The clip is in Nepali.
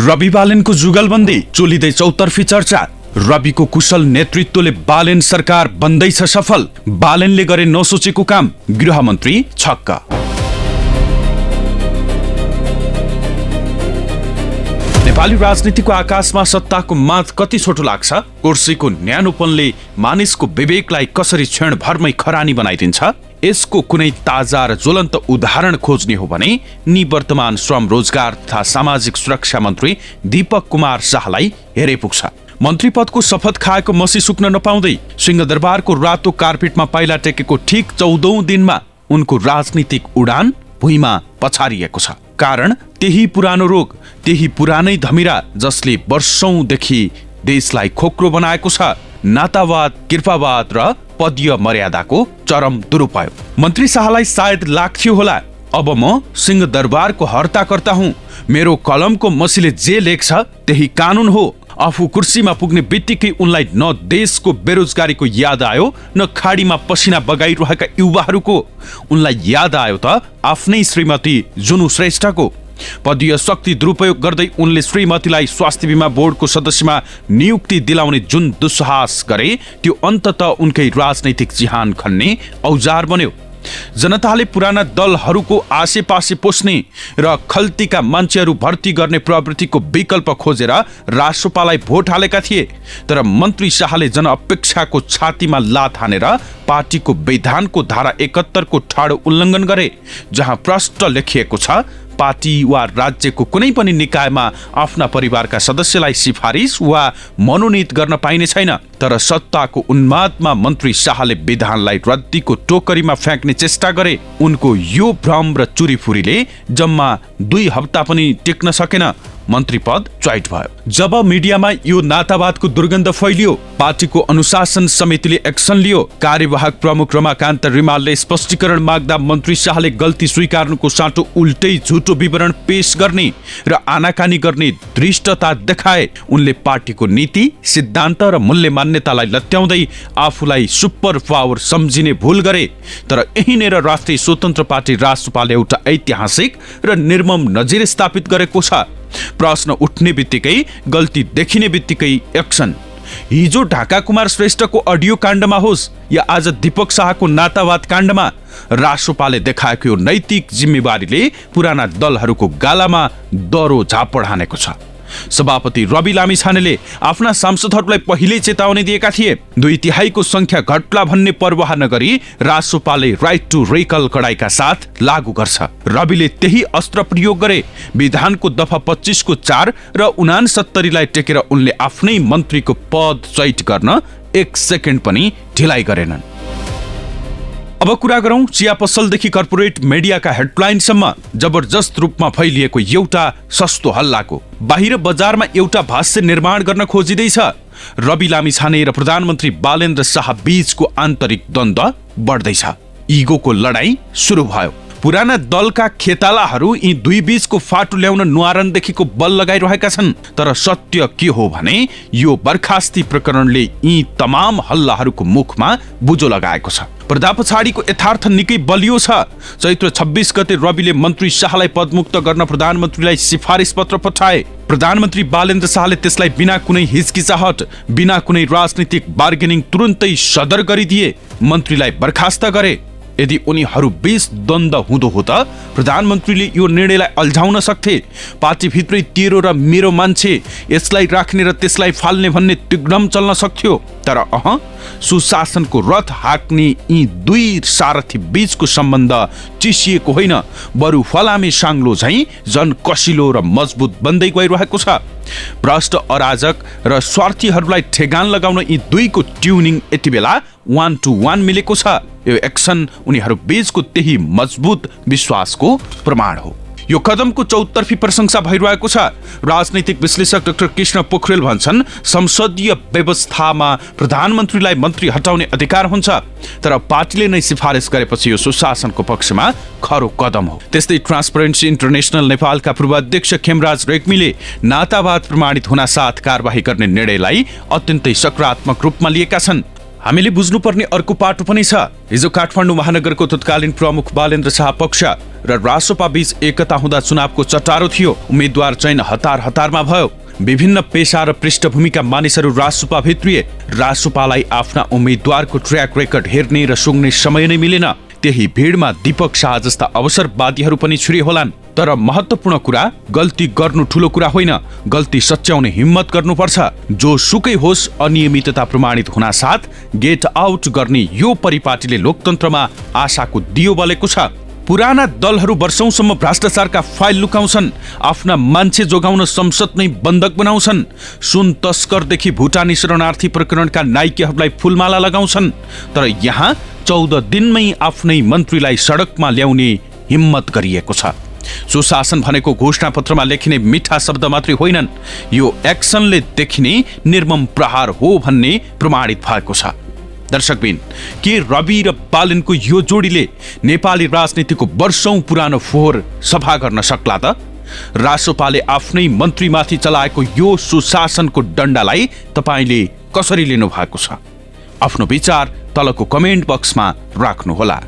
रवि बालेनको जुगलबन्दी चोलिँदै चौतर्फी चर्चा। रविको कुशल नेतृत्वले बालेन सरकार बन्दैछ सफल। बालेनले गरे नसोचेको काम, गृहमन्त्री छक्क। नेपाली राजनीतिको आकाशमा सत्ताको माथ कति छोटो लाग्छ। कुर्सीको न्यानोपनले मानिसको विवेकलाई कसरी क्षणभरमै खरानी बनाइदिन्छ। यसको कुनै ताजा र ज्वलन्त उदाहरण खोज्ने हो भने निवर्तमान श्रम रोजगार तथा सामाजिक सुरक्षा मन्त्री दीपक कुमार शाहलाई हेरे पुग्छ। मन्त्री पदको शपथ खाएको मसी सुक्न नपाउँदै सिंहदरबारको रातो कार्पेटमा पाइला टेकेको ठीक 14औं दिनमा उनको राजनीतिक उडान भुइँमा पछारिएको छ। कारण त्यही पुरानो रोग, त्यही पुरानै धमिरा जसले वर्षौंदेखि देशलाई खोक्रो बनाएको छ। नातावाद, कृपावाद र पदीय मर्यादाको चरम दुरुपयोग। मन्त्री शाहलाई सायद लाग्थ्यो होला, अब म सिंहदरबारको हर्ताकर्ता हुँ, मेरो कलमको मसीले जे लेख्छ त्यही कानून हो। आफू कुर्सीमा पुग्ने बित्तिकै उनलाई न देशको बेरोजगारीको याद आयो, न खाडीमा पसिना बगाइरहेका युवाहरूको। उनलाई याद आयो त आफ्नै श्रीमती जुनु श्रेष्ठको। पदीय शक्ति दुरुपयोग गर्दै उनले श्रीमतीलाई स्वास्थ्य बीमा बोर्डको सदस्यमा नियुक्ति दिलाउने जुन दुस्साहस गरे, त्यो अन्ततः उनकै राजनैतिक चिहान खन्ने औजार बन्यो। जनताले पुराना दलहरूको आसेपासे पोस्ने र खल्तीका मान्छेहरू भर्ती गर्ने प्रवृत्तिको विकल्प खोजेर राष्ट्रपालाई भोट हालेका थिए। तर मन्त्री शाहले जनअपेक्षाको छातीमा लात हानेर पार्टीको विधानको धारा 71 को ठाडो उल्लङ्घन गरे, जहाँ प्रष्ट लेखिएको छ पार्टी वा राज्यको कुनै पनि निकायमा आफ्ना परिवारका सदस्यलाई सिफारिस वा मनोनित गर्न पाइने छैन। तर सत्ताको उन्मादमा मन्त्री शाहले विधानलाई रद्दीको टोकरीमा फ्याँक्ने चेष्टा गरे। उनको यो भ्रम र चुरीफुरीले जम्मा 2 हप्ता पनि टिक्न सकेन। मन्त्री पद च्वाइट भयो। जब मिडियामा यो नातावादको दुर्गन्ध फैलियो, पार्टीको अनुशासन समितिले एक्सन लियो। कार्यवाहक प्रमुख रमाकान्त रिमालले स्पष्टीकरण माग्दा मन्त्री शाहले गल्ती स्वीकार्नुको साटो उल्टै झुटो विवरण पेश गर्ने र आनाकानी गर्ने धृष्टता देखाए। उनले पार्टीको नीति, सिद्धान्त र मूल्य मान्यतालाई लत्याउँदै आफूलाई सुपर पावर सम्झिने भूल गरे। तर यहीँनेर राष्ट्रिय स्वतन्त्र पार्टी राष्ट्रपालले एउटा ऐतिहासिक र निर्मम नजिर स्थापित गरेको छ। प्रश्न उठ्ने बित्तिकै, गल्ती देखिने बित्तिकै एक्सन। हिजो ढाका कुमार श्रेष्ठको अडियो काण्डमा होस् या आज दीपक शाहको नातावाद काण्डमा, राष्ट्रपालले देखाएको यो नैतिक जिम्मेवारीले पुराना दलहरूको गालामा दरो झापड हानेको छ। सभापति रवि लामिछानेले आफ्ना सांसदहरूलाई पहिल्यै चेतावनी दिएका थिए। 2/3 संख्या घट्ला भन्ने परवाह नगरी राष्ट्रपालले राइट टु रिकल कडाइका साथ लागू गर्छ। रविले त्यही अस्त्र प्रयोग गरे। विधानको दफा 25 को 4 र 69 लाई टेकेर उनले आफ्नै मन्त्रीको पद च्वाइट गर्न 1 सेकेन्ड पनि ढिलाइ गरेनन्। अब कुरा गरौं चिया पसलदेखि कर्पोरेट मिडियाका हेडलाइनसम्म जबरजस्त रूपमा फैलिएको एउटा सस्तो हल्लाको। बाहिर बजारमा एउटा भाष्य निर्माण गर्न खोजिँदैछ। रवि लामिछाने र प्रधानमन्त्री बालेन्द्र शाह बीचको आन्तरिक द्वन्द्व बढ्दैछ। इगोको लडाईँ सुरु भयो। पुराना दलका खेतालाहरू यी दुई बीचको फाटो ल्याउन नुहारनदेखिको बल लगाइरहेका छन्। तर सत्य के हो भने यो बर्खास्ती प्रकरणले यी तमाम हल्लाहरूको मुखमा बुझो लगाएको छ। पर्दा पछाडिको यथार्थ निकै बलियो छ। चैत्र 26 गते रविले मन्त्री शाहलाई पदमुक्त गर्न प्रधानमन्त्रीलाई सिफारिस पत्र पठाए। प्रधानमन्त्री बालेन्द्र शाहले त्यसलाई बिना कुनै हिचकिचाहट, बिना कुनै राजनीतिक बार्गेनिङ तुरुन्तै सदर गरिदिए। मन्त्रीलाई बर्खास्त गरे। यदि उनीहरू बीच द्वन्द्व हुँदो हो त प्रधानमन्त्रीले यो निर्णयलाई अल्झाउन सक्थे। पार्टीभित्रै तेरो र मेरो मान्छे, यसलाई राख्ने र त्यसलाई फाल्ने भन्ने तिग्रम चल्न सक्थ्यो। तर सुशासनको रथ हाँक्ने यी दुई सारथी बीचको सम्बन्ध चिसिएको होइन, बरु फलामे साङ्लो झैँ झन कसिलो र मजबुत बन्दै गइरहेको छ। भ्रष्ट, अराजक र स्वार्थीहरूलाई ठेगान लगाउन यी दुईको ट्युनिङ यति बेला 1 to 1 मिलेको छ। यो एक्सन उनीहरू बीचको त्यही मजबुत विश्वासको प्रमाण हो। यो कदमको चौतर्फी प्रशंसा भइरहेको छ। राजनीतिक विश्लेषक डाक्टर कृष्ण पोखरेल भन्छन् संसदीय व्यवस्थामा प्रधानमन्त्रीलाई मन्त्री हटाउने अधिकार हुन्छ, तर पार्टीले नै सिफारिस गरेपछि यो सुशासनको पक्षमा खरो कदम हो। त्यस्तै ट्रान्सपरेन्सी इन्टरनेशनल नेपालका पूर्व अध्यक्ष खेमराज रेग्मीले नातावाद प्रमाणित हुन साथ कारबाही गर्ने निर्णयलाई अत्यन्तै सकारात्मक रूपमा लिएका छन्। हामीले बुझ्नुपर्ने अर्को पाटो पनि छ। हिजो काठमाडौँ महानगरको तत्कालीन प्रमुख बालेन्द्र शाह पक्ष र रासोपा बीच एकता हुँदा चुनावको चटारो थियो। उम्मेद्वार चयन हतारमा भयो। विभिन्न पेशा र पृष्ठभूमिका मानिसहरू रासोपा भित्रिए। रासोपालाई आफ्ना उम्मेद्वारको ट्र्याक रेकर्ड हेर्ने र सुँग्ने समय नै मिलेन। त्यही भिडमा दीपक शाह जस्ता अवसरवादीहरू पनि छिरे होलान्। तर महत्त्वपूर्ण कुरा, गल्ती गर्नु ठूलो कुरा होइन, गल्ती सच्याउने हिम्मत गर्नुपर्छ। जो सुकै होस्, अनियमितता प्रमाणित हुना साथ गेट आउट गर्ने यो परिपाटीले लोकतन्त्रमा आशाको दियो बलेको छ। पुराना दलहरू वर्षौंसम्म भ्रष्टाचारका फाइल लुकाउँछन्, आफ्ना मान्छे जोगाउन संसद नै बन्धक बनाउँछन्, सुन तस्करदेखि भुटानी शरणार्थी प्रकरणका नाइकेहरूलाई फुलमाला लगाउँछन्। तर यहाँ 14 दिनमै आफ्नै मन्त्रीलाई सडकमा ल्याउने हिम्मत गरिएको छ। सुशासन भनेको घोषणापत्रमा लेखिने मिठा शब्द मात्रै होइनन्, यो एक्सनले देखिने निर्मम प्रहार हो भन्ने प्रमाणित भएको छ। दर्शकबिन, के रवि र बालनको यो जोडीले नेपाली राजनीतिको वर्षौं पुरानो फोहोर सफा गर्न सक्ला त? रासोपाले आफ्नै मन्त्रीमाथि चलाएको यो सुशासनको डण्डालाई तपाईले कसरी लिनु भएको छ? आफ्नो विचार तलको कमेन्ट बक्समा राख्नुहोला।